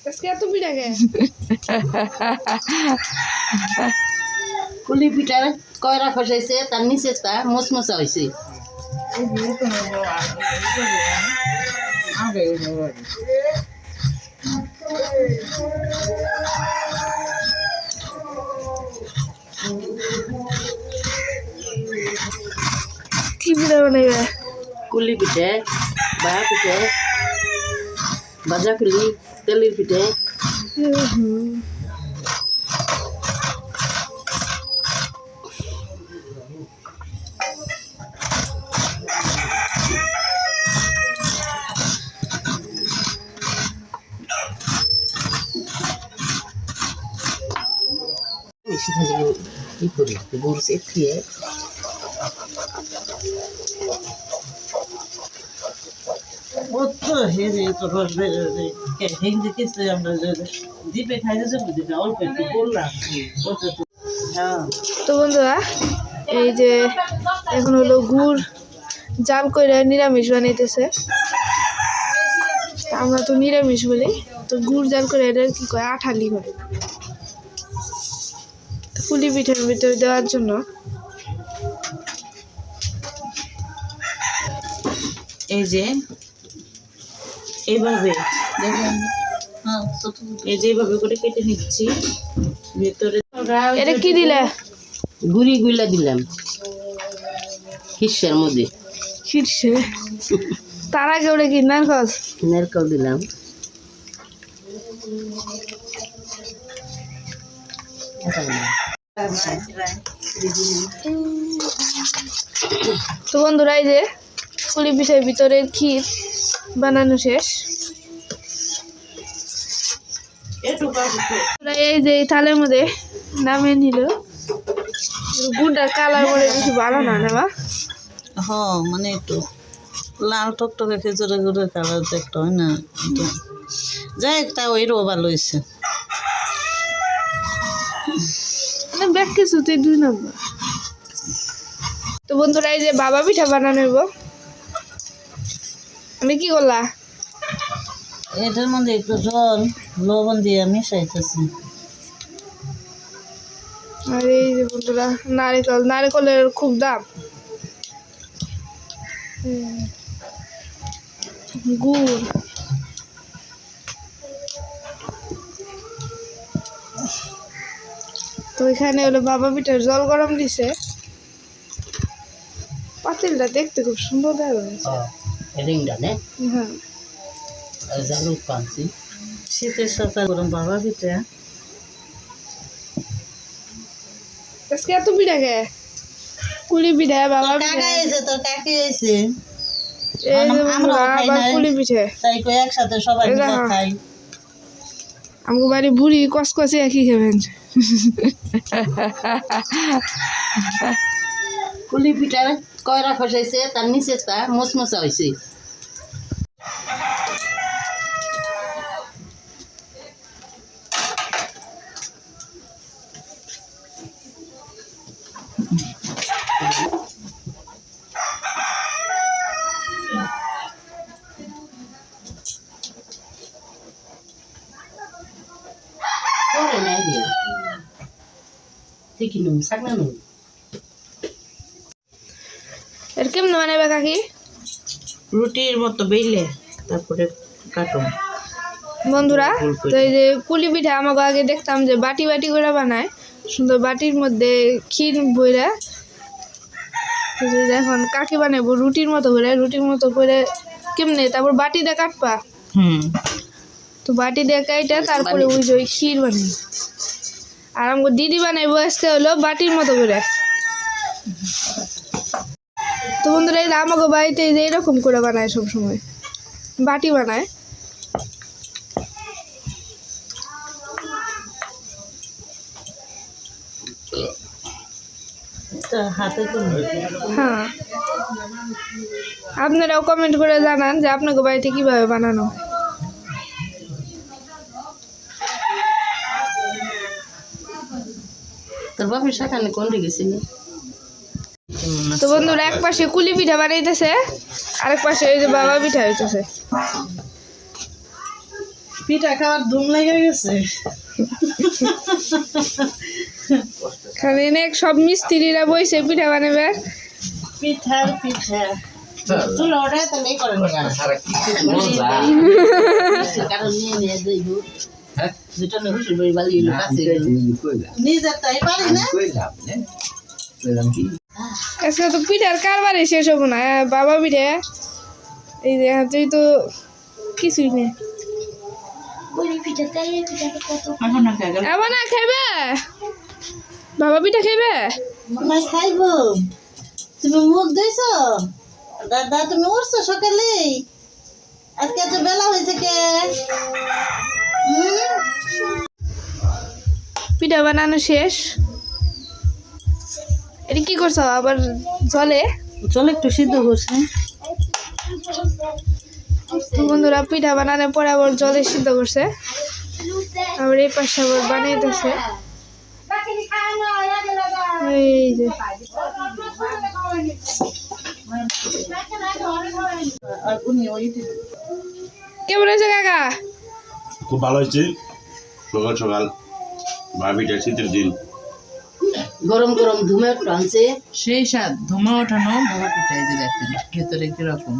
আজকে এত পিঠা কে কুলি পিঠার কয়রা খসাইছে তার নিচেটা মচমচা হয়েছে। কি পিঠা বানাইবে? কুলি পিঠে, বায়া পিঠে, ভাজা কুলি, তেলের পিঠে। সেখানে কি করি গুড় চেপিয়ে তো বন্ধুরা এই যে এখন হলো গুড় জাল করে নিরামিষ বানাইতেছে। আমরা তো নিরামিষ বলি, তো গুড় জাল করে এটা কি করে আঠালি করে পুলি পিঠার ভিতরে দেওয়ার জন্য। এই যে এইভাবে দেখেন, এই যে এইভাবে করে কেটে নিচ্ছি। ভিতরে এটা কি দিলে? গুড়ি গুলা দিলাম হিসের মধ্যে। শীর্ষে তার আগে ওটা কি নারকল? নারকেল দিলাম। তো বন্ধুরা এই যে পুলি পিঠার ভিতরের ক্ষীর বানানো শেষ। এই যে থালের মধ্যে নামিয়ে নিল। গুড়টার কালার মনে কিছু ভালো না না? হ্যাঁ, মানে একটু লাল টকটকে খেজুরের গুড়ের কালার দেখতে হয় না, যাই একটা ওইরও ভালো হয়েছে। ব্যাগ কিছুতে 2 নম্বর। তো বন্ধুরা এই যে বাবা পিঠা বানানো হইব। আমি কি করলা? এটার মধ্যে একটু জল লবণ দিয়ে মিশাইতেছি। আর এই যে বন্ধুরা নারকেলের খুব দাম। গুড় তো এখানে হলো বাবা পিঠার জল গরম দিছে। পাতিলটা দেখতে খুব সুন্দর দেখা যাচ্ছে। হ্যাঁ, শীতের সকাল গরম বাবা পিঠা। আজকে এত পিঠা কে? কুলি পিঠা, বাবা পিঠা, তোর কাকি হয়েছে, আবার কুলি পিঠে। তাই কই একসাথে সবাই মিলে খাই। আমাকে বাড়ি বুড়ি কসকসে একই খাবেন। কুলি পিঠার কয়রা খসাইছে তার নিচেটা মচমচা হয়েছে। এর কেমন বানাবে কাকি? রুটির মতো বেলে তারপরে কাটো। বন্ধুরা তো এই যে কুলি পিঠা আমাকে আগে দেখতাম যে বাটি বাটি করে বানায়, সুন্দর বাটির মধ্যে ক্ষীর বইরা। এখন কাকি বানাবো রুটির মতো করে কেমনে, তারপর বাটি দিয়ে কাটবা। তো বাটি দিয়ে কাইটা তারপরে ওই যে ওই ক্ষীর বানাই। আর আমাকে দিদি বানাইবো আজকে হলো বাটির মতো করে। তো বন্ধুরা এই যে আমাকে বাড়িতে এই যে এরকম করে বানায়, সবসময় বাটি বানায়। হ্যাঁ, আপনারাও কমেন্ট করে জানান যে আপনাকে বাড়িতে কিভাবে বানানো হয়। তোর বাপের শাখানে কোন গেছিলি? তো বন্ধুরা এক পাশে কুলি পিঠা বানাইতেছে, আরেক পাশে এই যে বাবা পিঠা হইতেছে। পিঠা খাওয়ার ধুম লেগে গেছে। খালি এক সব মিস্ত্রিরা বইছে পিঠা বানাবে। পিঠার পিঠা চুলো ওটা তো নেই করেন কারণ নিয়ে যাইব যেটা না হুসুর বাড়ি বালি নিজের তাই পারি না। আজকে তো পিঠার কারবারই শেষ হবো না। বাবা পিঠে এই যে তুই তো কিছুই নেই। এবার না খাইবে বাবা পিঠা খাইবে না খাইব। তুমি মুখ দিয়েছ দাদা, তুমি উঠছো সকালে, আজকে এত বেলা হয়েছে কে? পিঠা বানানো শেষ। এটা কি করছো আবার? জলে চলে একটু সিদ্ধ করছে। তো বন্ধুরা পিঠা বানানোর পরে আবার জলে সিদ্ধ করছে, আবার এই পাশে আবার বানাইতেছে। এই যে কেমন আছে কাকা? খুব ভালো হয়েছে। সকাল সকাল ভাবিটা শীতের দিন গরম গরম ধুমে টানছে সেই স্বাদ ধুমা ওঠানো বাবা পিঠাই যে দেখেন ভেতরে কিরকম